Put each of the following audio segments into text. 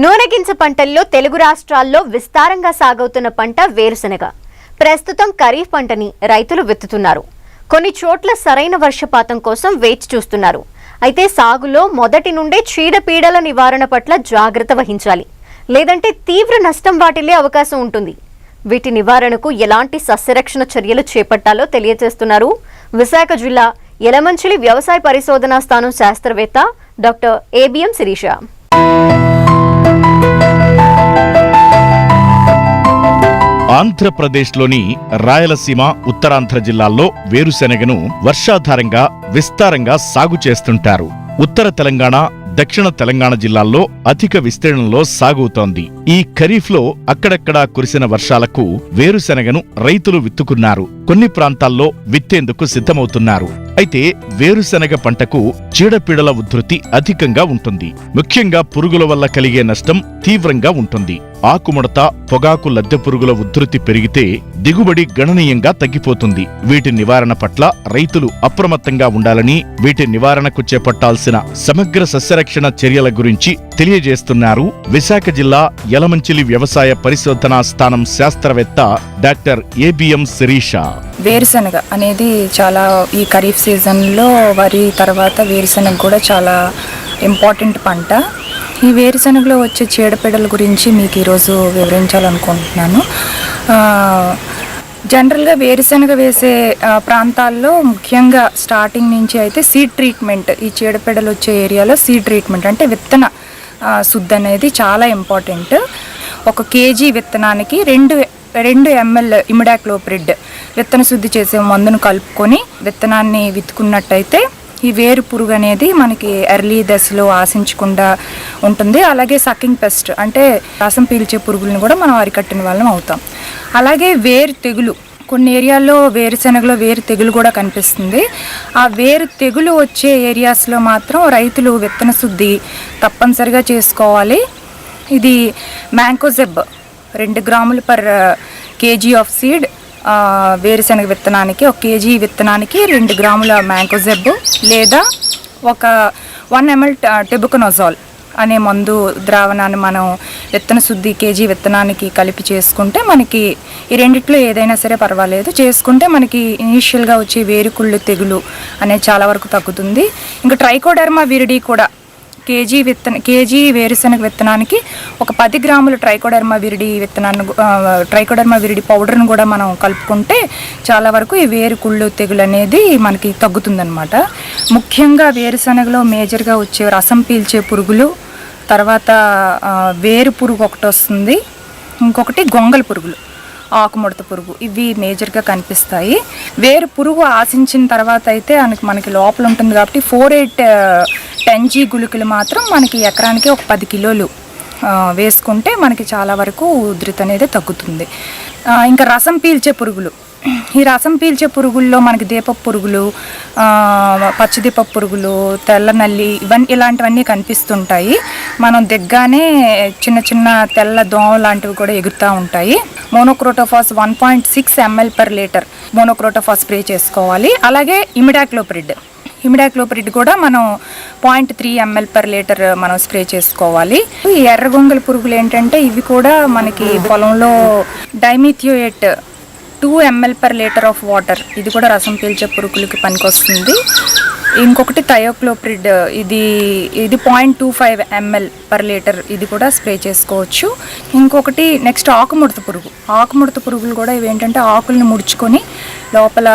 నూనెగింజ పంటల్లో తెలుగు రాష్ట్రాల్లో విస్తారంగా సాగవుతున్న పంట వేరుశెనగ. ప్రస్తుతం ఖరీఫ్ పంటని రైతులు విత్తుతున్నారు. కొన్ని చోట్ల సరైన వర్షపాతం కోసం వేచి చూస్తున్నారు. అయితే సాగులో మొదటి నుండే చీడపీడల నివారణ పట్ల జాగ్రత్త వహించాలి, లేదంటే తీవ్ర నష్టం వాటిల్లే అవకాశం ఉంటుంది. వీటి నివారణకు ఎలాంటి సస్యరక్షణ చర్యలు చేపట్టాలో తెలియజేస్తున్నారు విశాఖ జిల్లా యలమంచిలి వ్యవసాయ పరిశోధనా స్థానం శాస్త్రవేత్త డాక్టర్ ఏబిఎం శిరీష. ఆంధ్రప్రదేశ్లోని రాయలసీమ, ఉత్తరాంధ్ర జిల్లాల్లో వేరుశెనగను వర్షాధారంగా విస్తారంగా సాగు చేస్తుంటారు. ఉత్తర తెలంగాణ, దక్షిణ తెలంగాణ జిల్లాల్లో అధిక విస్తీర్ణంలో సాగుతోంది. ఈ ఖరీఫ్లో అక్కడక్కడా కురిసిన వర్షాలకు వేరుశెనగను రైతులు విత్తుకున్నారు. కొన్ని ప్రాంతాల్లో విత్తేందుకు సిద్ధమవుతున్నారు. అయితే వేరుశెనగ పంటకు చీడపీడల ఉధృతి అధికంగా ఉంటుంది. ముఖ్యంగా పురుగుల వల్ల కలిగే నష్టం తీవ్రంగా ఉంటుంది. ఆకుముడత, పొగాకు లద్దె పురుగుల ఉధృతి పెరిగితే దిగుబడి గణనీయంగా తగ్గిపోతుంది. వీటి నివారణ పట్ల రైతులు అప్రమత్తంగా ఉండాలని, వీటి నివారణకు చేపట్టాల్సిన సమగ్ర సస్యరక్షణ చర్యల గురించి తెలియజేస్తున్నారు విశాఖ జిల్లా యలమంచిలి వ్యవసాయ పరిశోధనా స్థానం శాస్త్రవేత్త డాక్టర్ ఏబిఎం శిరీష. వేరుశెనగ అనేది చాలా ఈ ఖరీఫ్ సీజన్లో వరి తర్వాత వేరుశెనగ కూడా చాలా ఇంపార్టెంట్ పంట. ఈ వేరుశెనగలో వచ్చే చీడపీడల గురించి మీకు ఈరోజు వివరించాలనుకుంటున్నాను. జనరల్గా వేరుశెనగ వేసే ప్రాంతాల్లో ముఖ్యంగా స్టార్టింగ్ నుంచి అయితే సీడ్ ట్రీట్మెంట్, ఈ చీడపీడలు వచ్చే ఏరియాలో సీడ్ ట్రీట్మెంట్ అంటే విత్తన శుద్ధి అనేది చాలా ఇంపార్టెంట్. 1 కేజీ విత్తనానికి 2 ml ఇమిడాక్లోప్రిడ్ విత్తన శుద్ధి చేసే మందును కలుపుకొని విత్తనాన్ని విత్తుకున్నట్టయితే ఈ వేరు పురుగు అనేది మనకి ఎర్లీ దశలో ఆశించకుండా ఉంటుంది. అలాగే సకింగ్ పెస్ట్ అంటే రసం పీల్చే పురుగులను కూడా మనం అరికట్టిన వాళ్ళం అవుతాం. అలాగే వేరు తెగులు, కొన్ని ఏరియాల్లో వేరుశెనగలో వేరు తెగులు కూడా కనిపిస్తుంది. ఆ వేరు తెగులు వచ్చే ఏరియాస్లో మాత్రం రైతులు విత్తన శుద్ధి తప్పనిసరిగా చేసుకోవాలి. ఇది మ్యాంకోజెబ్ 2 గ్రాములు పర్ కేజీ ఆఫ్ సీడ్, వేరుశెనగ విత్తనానికి 1 కేజీ విత్తనానికి 2 గ్రాముల మ్యాంకోజెబ్ లేదా 1 ml టెబుకనోజాల్ అనే మందు ద్రావణాన్ని మనం విత్తన శుద్ధి కేజీ విత్తనానికి కలిపి చేసుకుంటే మనకి ఈ రెండిట్లో ఏదైనా సరే పర్వాలేదు, చేసుకుంటే మనకి ఇనీషియల్గా వచ్చే వేరుకుళ్ళు తెగులు అనేది చాలా వరకు తగ్గుతుంది. ఇంకా ట్రైకోడెర్మా విరిడి కూడా కేజీ వేరుశెనగ విత్తనానికి 10 గ్రాముల ట్రైకోడెర్మా విరిడి పౌడర్ను కూడా మనం కలుపుకుంటే చాలా వరకు ఈ వేరుకుళ్ళు తెగులు అనేది మనకి తగ్గుతుందన్నమాట. ముఖ్యంగా వేరుశెనగలో మేజర్గా వచ్చే రసం పీల్చే పురుగులు, తర్వాత వేరు పురుగు ఒకటి వస్తుంది, ఇంకొకటి గొంగళి పురుగులు, ఆకుముడత పురుగు, ఇవి మేజర్గా కనిపిస్తాయి. వేరు పురుగు ఆశించిన తర్వాత అయితే మనకి లోపల ఉంటుంది కాబట్టి 4-8 గుళికలు మాత్రం మనకి ఎకరానికి 10 కిలోలు వేసుకుంటే మనకి చాలా వరకు ఉధృతి అనేది తగ్గుతుంది. ఇంకా రసం పీల్చే పురుగులు, ఈ రసం పీల్చే పురుగుల్లో మనకి దీపపు పురుగులు, పచ్చదీపపు పురుగులు, తెల్ల నల్లి, ఇలాంటివన్నీ కనిపిస్తుంటాయి. మనం దిగ్గానే చిన్న చిన్న తెల్ల దోమ లాంటివి కూడా ఎగురుతూ ఉంటాయి. Monocrotophos 1.6 ml per litre monocrotophos spray చేసుకోవాలి. అలాగే ఇమిడాక్లోప్రిడ్ కూడా మనం 0.3 ml per లీటర్ మనం స్ప్రే చేసుకోవాలి. ఈ ఎర్ర గొంగళి పురుగులు ఏంటంటే ఇవి కూడా మనకి పొలంలో డైమిథియోయేట్ 2 ml per litre of water, ఇది కూడా రసం పీల్చే పురుగులకి పనికొస్తుంది. ఇంకొకటి థయోక్లోప్రిడ్, ఇది 0.25 ml per లీటర్, ఇది కూడా స్ప్రే చేసుకోవచ్చు. ఇంకొకటి నెక్స్ట్ ఆకుముడత పురుగులు కూడా ఇవి ఏంటంటే ఆకుల్ని ముడుచుకొని లోపల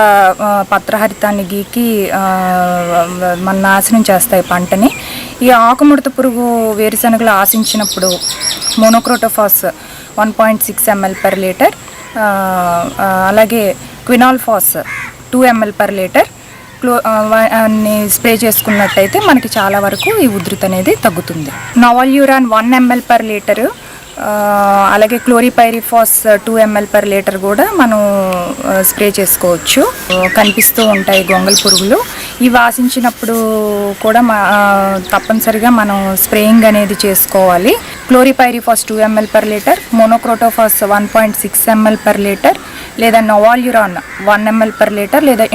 పత్రహరితాన్ని గీకి మన నాశనం చేస్తాయి పంటని. ఈ ఆకుముడత పురుగు వేరుశెనగలు ఆశించినప్పుడు మోనోక్రోటోఫాస్ 1.6 ml per లీటర్, అలాగే quinalphos 2 ml per litre spray చేసుకున్నట్టయితే మనకి చాలా వరకు ఈ ఉధృతి అనేది తగ్గుతుంది. నోవాల్యూరాన్ 1 ml per లీటరు, అలాగే క్లోరిపైరిఫాస్ 2 ml per లీటర్ కూడా మనం స్ప్రే చేసుకోవచ్చు. కనిపిస్తూ ఉంటాయి గొంగళి పురుగులు. ఇవి ఆశించినప్పుడు కూడా తప్పనిసరిగా మనం స్ప్రేయింగ్ అనేది చేసుకోవాలి. Chlorpyrifos 2 ml per litre, monocrotophos 1.6 ml per litre, లేదా నోవాల్యూరాన్ 1 ml per లీటర్, లేదా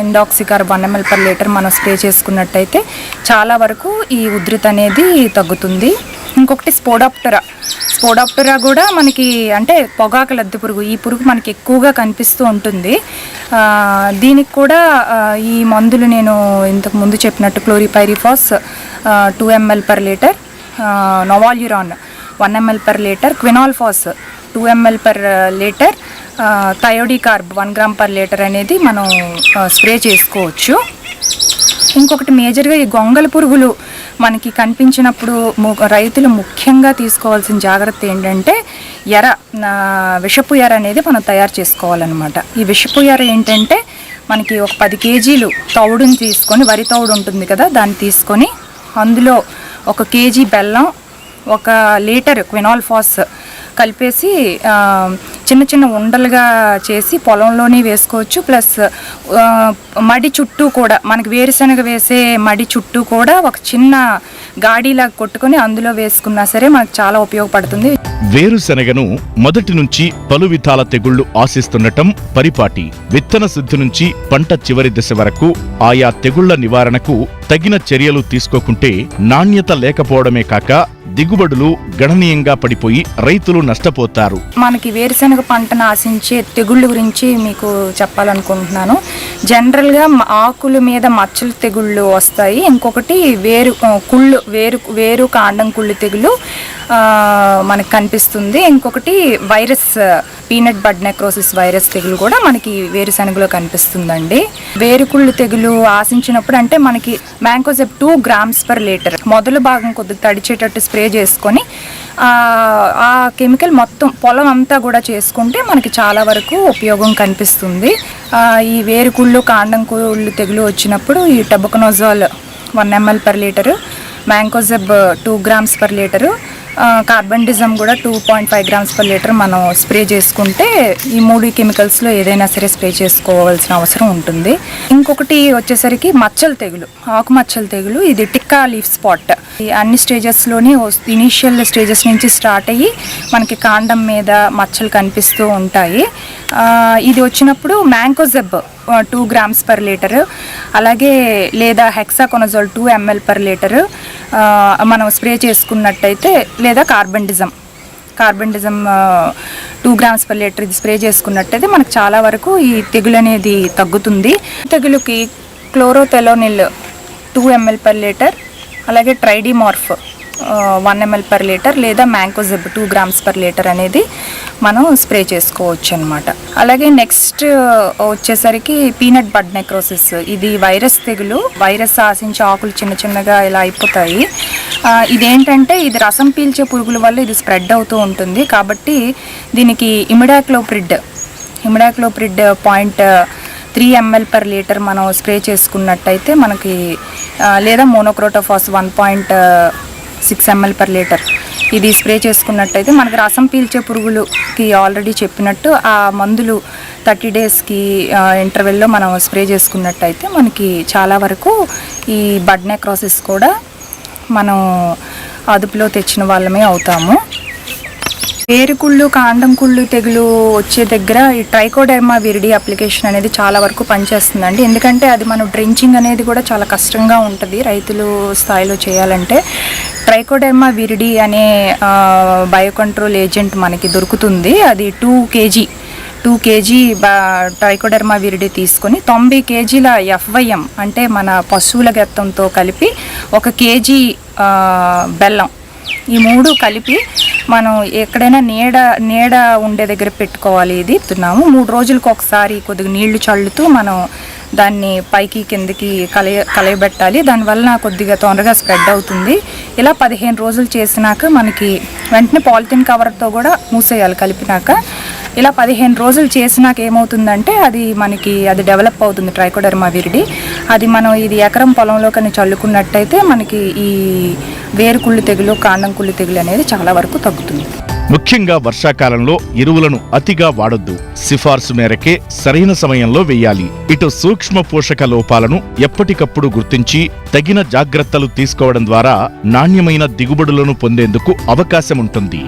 ఇండాక్సికార్ 1 ml per లీటర్ మనం స్ప్రే చేసుకున్నట్టయితే చాలా వరకు ఈ ఉధృతి అనేది తగ్గుతుంది. ఇంకొకటి స్పోడాప్టరా కూడా మనకి అంటే పొగాకు లద్దె పురుగు, ఈ పురుగు మనకి ఎక్కువగా కనిపిస్తూ ఉంటుంది. దీనికి కూడా ఈ మందులు నేను ఇంతకు ముందు చెప్పినట్టు chlorpyrifos 2 ml per litre, novaluron 1 ml per litre, quinalphos 2 ml per litre, thiodicarb 1 gram per litre అనేది మనం స్ప్రే చేసుకోవచ్చు. ఇంకొకటి మేజర్గా ఈ గొంగళ పురుగులు మనకి కనిపించినప్పుడు రైతులు ముఖ్యంగా తీసుకోవాల్సిన జాగ్రత్త ఏంటంటే విషపు ఎర అనేది మనం తయారు చేసుకోవాలన్నమాట. ఈ విషపు ఎర ఏంటంటే మనకి ఒక 10 kg తౌడుని తీసుకొని, వరి తౌడు ఉంటుంది కదా, దాన్ని తీసుకొని అందులో 1 kg బెల్లం, 1 లీటర్ క్వినాల్ఫాస్ కలిపేసి చిన్న చిన్న ఉండలుగా చేసి పొలంలోనే వేసుకోవచ్చు. ప్లస్ మడి చుట్టూ కూడా మనకి వేరుశనగ వేసే మడి చుట్టూ కూడా ఒక చిన్న గాడిలాగా కొట్టుకొని అందులో వేసుకున్నా సరే మనకు చాలా ఉపయోగపడుతుంది. వేరుశనగను మొదటి నుంచి పలు విధాల తెగుళ్లు ఆశిస్తుండటం పరిపాటి. విత్తన శుద్ధి నుంచి పంట చివరి దశ వరకు ఆయా తెగుళ్ల నివారణకు తగిన చర్యలు తీసుకోకుంటే నాణ్యత లేకపోవడమే కాక దిగుబడులు గణనీయంగా పడిపోయి రైతులు నష్టపోతారు. మనకి వేరుశనగ పంటను ఆశించే తెగుళ్ళ గురించి మీకు చెప్పాలనుకుంటున్నాను. జనరల్గా ఆకుల మీద మచ్చలు తెగుళ్ళు వస్తాయి. ఇంకొకటి వేరు కాండం కుళ్ళు తెగులు మనకు కనిపిస్తుంది. ఇంకొకటి వైరస్, పీనట్ బడ్ నెక్రోసిస్ వైరస్ తెగులు కూడా మనకి వేరుశనగలో కనిపిస్తుందండి. వేరుకుళ్ళు తెగులు ఆశించినప్పుడు అంటే మనకి మ్యాంకోజెబ్ 2 grams per లీటర్ మొదలు భాగం కొద్దిగా తడిచేటట్టు స్ప్రే చేసుకొని ఆ కెమికల్ మొత్తం పొలం అంతా కూడా చేసుకుంటే మనకి చాలా వరకు ఉపయోగం కనిపిస్తుంది. ఈ వేరుకుళ్ళు కాండం కుళ్ళు తెగులు వచ్చినప్పుడు ఈ టెబుకనోజోల్ 1 ml per litre, mancozeb 2 grams per litre, carbendazim కూడా 2.5 grams per లీటర్ మనం స్ప్రే చేసుకుంటే ఈ 3 కెమికల్స్లో ఏదైనా సరే స్ప్రే చేసుకోవాల్సిన అవసరం ఉంటుంది. ఇంకొకటి వచ్చేసరికి మచ్చల తెగులు, ఆకు మచ్చల తెగులు. ఇది టిక్కా లీఫ్ స్పాట్. ఈ అన్ని స్టేజెస్లోని ఇనీషియల్ స్టేజెస్ నుంచి స్టార్ట్ అయ్యి మనకి కాండం మీద మచ్చలు కనిపిస్తూ ఉంటాయి. ఇది వచ్చినప్పుడు మ్యాంకోజెబ్ 2 grams per లీటర్, అలాగే లేదా హెక్సాకొనజోల్ 2 ml per లీటర్ మనం స్ప్రే చేసుకున్నట్టయితే, లేదా కార్బండిజం 2 grams per లీటర్ ఇది స్ప్రే చేసుకున్నట్టయితే మనకు చాలా వరకు ఈ తెగులు అనేది తగ్గుతుంది. తెగులుకి క్లోరోథెలోనిల్ 2 ml per లీటర్, అలాగే ట్రైడిమార్ఫ్ 1 ml per లీటర్, లేదా మ్యాంకోజెబ్ 2 grams per లీటర్ అనేది మనం స్ప్రే చేసుకోవచ్చు అనమాట. అలాగే నెక్స్ట్ వచ్చేసరికి పీనట్ బడ్ నెక్రోసిస్. ఇది వైరస్ తెగులు. వైరస్ ఆశించే ఆకులు చిన్న చిన్నగా ఇలా అయిపోతాయి. ఇదేంటంటే ఇది రసం పీల్చే పురుగుల వల్ల ఇది స్ప్రెడ్ అవుతూ ఉంటుంది. కాబట్టి దీనికి ఇమిడాక్లోప్రిడ్ 0.3 ml per లీటర్ మనం స్ప్రే చేసుకున్నట్టయితే మనకి, లేదా మోనోక్రోటోఫాస్ 1.6 ml per లీటర్ ఇది స్ప్రే చేసుకున్నట్టయితే మనకి రసం పీల్చే పురుగులకి ఆల్రెడీ చెప్పినట్టు ఆ మందులు 30 daysకి ఇంటర్వెల్లో మనం స్ప్రే చేసుకున్నట్టయితే మనకి చాలా వరకు ఈ బడ్ నెక్రోసిస్ కూడా మనం అదుపులో తెచ్చిన వాళ్ళమే అవుతాము. వేరుకుళ్ళు కాండం కుళ్ళు తెగులు వచ్చే దగ్గర ఈ ట్రైకోడెర్మా విరిడి అప్లికేషన్ అనేది చాలా వరకు పనిచేస్తుందండి. ఎందుకంటే అది మనం డ్రెంచింగ్ అనేది కూడా చాలా కష్టంగా ఉంటుంది రైతులు స్థాయిలో చేయాలంటే. ట్రైకోడెర్మా విరిడి అనే బయోకంట్రోల్ ఏజెంట్ మనకి దొరుకుతుంది. అది 2 kg ట్రైకోడెర్మా విరిడి తీసుకొని 90 kgల FYM అంటే మన పశువుల గెత్తంతో కలిపి 1 kg బెల్లం, ఈ 3 కలిపి మనం ఎక్కడైనా నీడ ఉండే దగ్గర పెట్టుకోవాలి. ఇది 3 రోజులకు ఒకసారి కొద్దిగా నీళ్లు చల్లుతూ మనం దాన్ని పైకి కిందకి కలయబెట్టాలి. దానివల్ల కొద్దిగా తొందరగా స్ప్రెడ్ అవుతుంది. ఇలా 15 రోజులు చేసినాక మనకి వెంటనే పాలిథిన్ కవర్తో కూడా మూసేయాలి కలిపినాక. ఇలా 15 రోజులు చేసినాక ఏమవుతుందంటే అది డెవలప్ అవుతుంది ట్రైకోడెర్మా విరిడి. అది మనం ఇది ఎకరం పొలంలో కానీ చల్లుకున్నట్టయితే మనకి ఈ వేరుకుళ్ళు తెగులు కాండం కుళ్ళు తెగులు అనేది చాలా వరకు తగ్గుతుంది. ముఖ్యంగా వర్షాకాలంలో ఎరువులను అతిగా వాడొద్దు. సిఫార్సు మేరకే సరైన సమయంలో వేయాలి. ఇటు సూక్ష్మ పోషక లోపాలను ఎప్పటికప్పుడు గుర్తించి తగిన జాగ్రత్తలు తీసుకోవడం ద్వారా నాణ్యమైన దిగుబడులను పొందేందుకు అవకాశం ఉంటుంది.